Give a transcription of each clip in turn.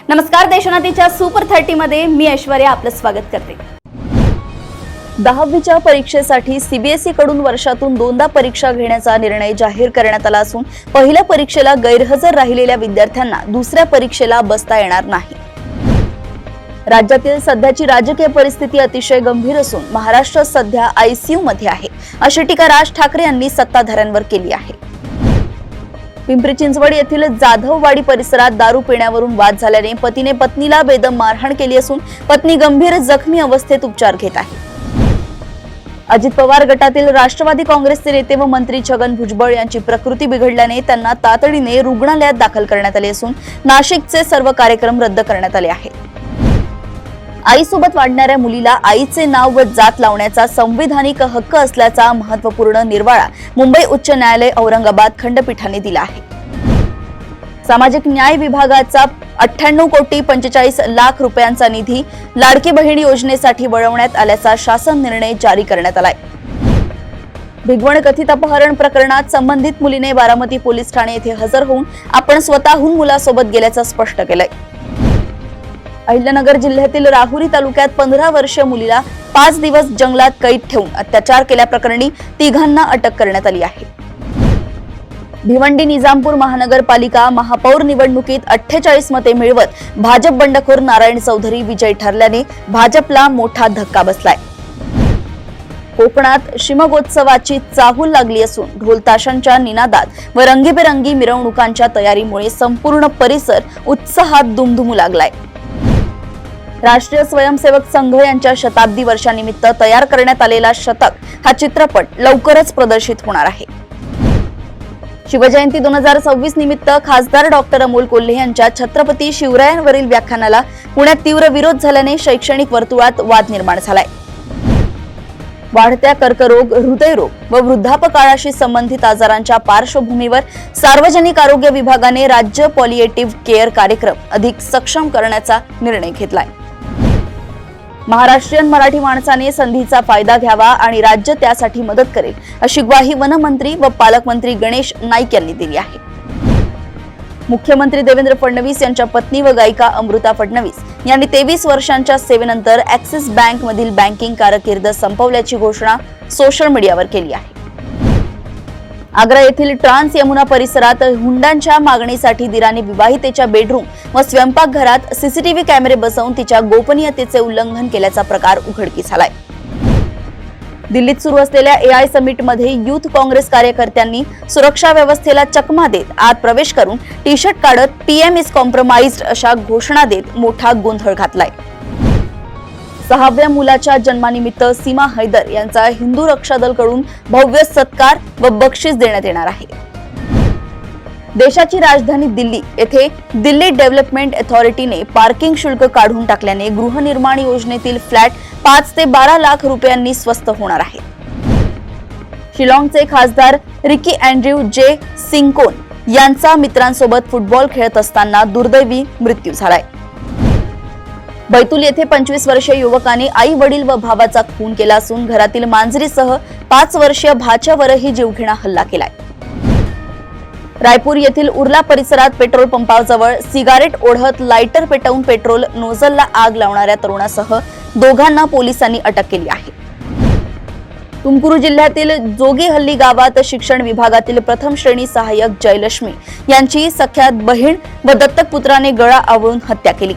नमस्कार, देशनातीच्या सुपर 30 मध्ये मी ऐश्वर्या आपलं स्वागत करते। 10वीच्या परीक्षेसाठी सीबीएसई कडून वर्षातून 2दा परीक्षा घेण्याचा निर्णय जाहीर करण्यात आला असून पहिल्या परीक्षेला गैरहजर राहिलेल्या विद्यार्थ्यांना दुसऱ्या परीक्षेला बसता येणार नाही। राज्यातील सध्याची राजकीय परिस्थिती अतिशय गंभीर असून महाराष्ट्र सध्या आयसीयू मध्ये आहे, अशी टीका राज ठाकरे यांनी सत्ताधाऱ्यांवर केली आहे। पिंपरी चिंचवड येथील जाधववाडी परिसरात दारू पिण्यावरून वाद झाल्याने पतीने पत्नीला बेदम मारहाण केली असून पत्नी गंभीर जखमी अवस्थेत उपचार घेत आहे। अजित पवार गटातील राष्ट्रवादी काँग्रेसचे नेते व मंत्री छगन भुजबळ यांची प्रकृती बिघडल्याने त्यांना तातडीने रुग्णालयात दाखल करण्यात आले असून नाशिकचे सर्व कार्यक्रम रद्द करण्यात आले आहेत। आईसोबत वाढणाऱ्या मुलीला आईचे नाव व जात लावण्याचा संविधानिक हक्क असल्याचा महत्त्वपूर्ण निर्वाळा मुंबई उच्च न्यायालय औरंगाबाद खंडपीठाने दिला आहे। सामाजिक न्याय विभागाचा 98 कोटी 45 लाख रुपयांचा निधी लाडकी बहीण योजनेसाठी वळवण्यात आल्याचा शासन निर्णय जारी करण्यात आलाय। भिगवण कथित अपहरण प्रकरणात संबंधित मुलीने बारामती पोलीस ठाणे येथे हजर होऊन आपण स्वतःहून मुलासोबत गेल्याचं स्पष्ट केलंय। अहिल्यानगर जिल्ह्यातील राहुरी तालुक्यात 15 वर्षीय मुलीला 5 दिवस जंगलात कैद ठेवून अत्याचार केल्याप्रकरणी तिघांना अटक करण्यात आली आहे। भिवंडी निजामपूर महानगरपालिका महापौर निवडणुकीत 48 मते मिळवत भाजप बंडखोर नारायण चौधरी विजयी ठरल्याने भाजपला मोठा धक्का बसलाय। कोकणात शिमगोत्सवाची चाहूल लागली असून ढोल ताशांच्या निनादात व रंगीबेरंगी मिरवणुकांच्या तयारीमुळे संपूर्ण परिसर उत्साहात दुमदुमू लागलाय। राष्ट्रीय स्वयंसेवक संघ यांच्या शताब्दी वर्षानिमित्त तयार करण्यात आलेला शतक हा चित्रपट लवकरच प्रदर्शित होणार आहे। शिवजयंती 2026 निमित्त खासदार डॉक्टर अमोल कोल्हे यांच्या छत्रपती शिवरायांवरील व्याख्यानाला पुण्यात तीव्र विरोध झाल्याने शैक्षणिक वर्तुळात वाद निर्माण झालाय। वाढत्या कर्करोग, हृदयरोग व वृद्धापकाळाशी संबंधित आजारांच्या पार्श्वभूमीवर सार्वजनिक आरोग्य विभागाने राज्य पॉलिएटिव्ह केअर कार्यक्रम अधिक सक्षम करण्याचा निर्णय घेतलाय। महाराष्ट्रीयन मराठी माणसाने संधीचा फायदा घ्यावा आणि राज्य त्यासाठी मदत करेल, अशी ग्वाही वनमंत्री व पालकमंत्री गणेश नाईक यांनी दिली आहे। मुख्यमंत्री देवेंद्र फडणवीस यांच्या पत्नी व गायिका अमृता फडणवीस यांनी 23 वर्षांच्या सेवेनंतर ॲक्सिस बँक मधील बँकिंग कारकीर्द संपवल्याची घोषणा सोशल मीडियावर केली आहे। आग्रा येथील ट्रान्स यमुना परिसरात हुंड्यांच्या मागणीसाठी दिराने विवाहितेच्या बेडरूम व स्वयंपाकघरात सीसीटीव्ही कॅमेरे बसवून तिच्या गोपनीयतेचे उल्लंघन केल्याचा प्रकार उघडकीस आलाय। दिल्लीत सुरू असलेल्या एआय समिट मध्ये युथ काँग्रेस कार्यकर्त्यांनी सुरक्षा व्यवस्थेला चकमा देत आत प्रवेश करून टी शर्ट काढत पीएम इज कॉम्प्रोमाइज्ड अशा घोषणा देत मोठा गोंधळ घातलाय। 6व्या मुलाच्या जन्मानिमित्त सीमा हैदर यांचा हिंदू रक्षा दल कडून भव्य सत्कार व बक्षीस देण्यात येणार आहे। देशाची राजधानी दिल्ली येथे दिल्ली डेव्हलपमेंट अथॉरिटीने पार्किंग शुल्क काढून टाकल्याने गृहनिर्माण योजनेतील फ्लॅट 5 ते 12 लाख रुपयांनी स्वस्त होणार आहे। शिलाँगचे खासदार रिकी अँड्र्यू जे सिंगकोन यांचा मित्रांसोबत फुटबॉल खेळत असताना दुर्दैवी मृत्यू झालाय। बैतूल येथे 25 वर्षीय युवकाने आई वडील व भावाचा खून केला असून घरातील मांजरीसह 5 वर्षीय भाच्यावरही जीवघेणा हल्ला केलाय। रायपूर येथील उर्ला परिसरात पेट्रोल पंपाजवळ सिगारेट ओढत लायटर पेटवून पेट्रोल नोझलला आग लावणाऱ्या तरुणासह दोघांना पोलिसांनी अटक केली आहे। तुमकुरू जिल्ह्यातील जोगीहल्ली गावात शिक्षण विभागातील प्रथम श्रेणी सहाय्यक जयलक्ष्मी यांची सख्या बहीण व दत्तक पुत्राने गळा आवळून हत्या केली।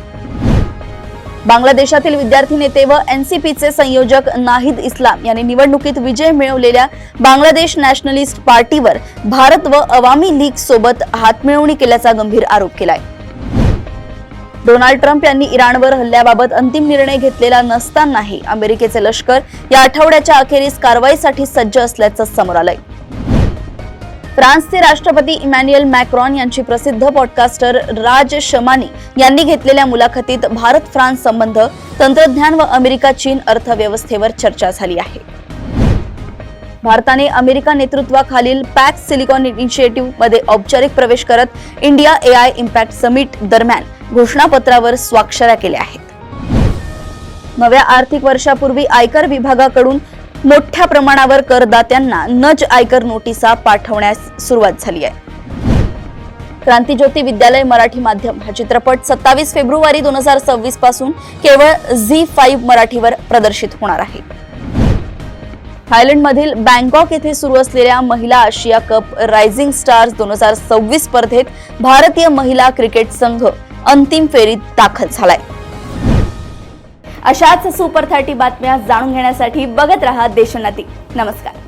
बांगलादेशातील विद्यार्थी नेते व एनसीपीचे संयोजक नाहिद इस्लाम यांनी निवडणुकीत विजय मिळवलेल्या बांगलादेश नॅशनलिस्ट पार्टीवर भारत व अवामी लीग सोबत हातमिळवणी केल्याचा गंभीर आरोप केलाय। डोनाल्ड ट्रम्प यांनी इराणवर हल्ल्याबाबत अंतिम निर्णय घेतलेला नसतानाही अमेरिकेचे लष्कर या आठवड्याच्या अखेरीस कारवाईसाठी सज्ज असल्याचं समोर आलंय। फ्रान्सचे राष्ट्रपती इमॅन्युएल मॅक्रॉन यांची प्रसिद्ध पॉडकास्टर राज शमानी यांनी घेतलेल्या मुलाखतीत भारत फ्रान्स संबंध, तंत्रज्ञान व अमेरिका चीन अर्थव्यवस्थेवर चर्चा झाली आहे। भारताने अमेरिका नेतृत्वाखालील पॅक्स सिलिकॉन इनिशिएटिव्ह मध्ये औपचारिक प्रवेश करत इंडिया एआय इम्पॅक्ट समिट दरम्यान घोषणापत्रावर स्वाक्षऱ्या केल्या आहेत। नव्या आर्थिक वर्षापूर्वी आयकर विभागाकडून मोठ्या प्रमाणावर करदात्यांना नज आयकर नोटिसा पाठवण्यास सुरुवात झाली आहे। क्रांतिज्योती विद्यालय मराठी माध्यम हा चित्रपट 27 फेब्रुवारी 2026 पासून केवळ झी5 मराठीवर प्रदर्शित होणार आहे. थायलंडमधील बँकॉक येथे सुरू असलेल्या महिला आशिया कप रायझिंग स्टार्स 2026 स्पर्धेत भारतीय महिला क्रिकेट संघ अंतिम फेरीत दाखल झालाय. अशाच सुपर 30 बातम्या जाणून घेण्यासाठी बघत रहा देशोन्नती. नमस्कार.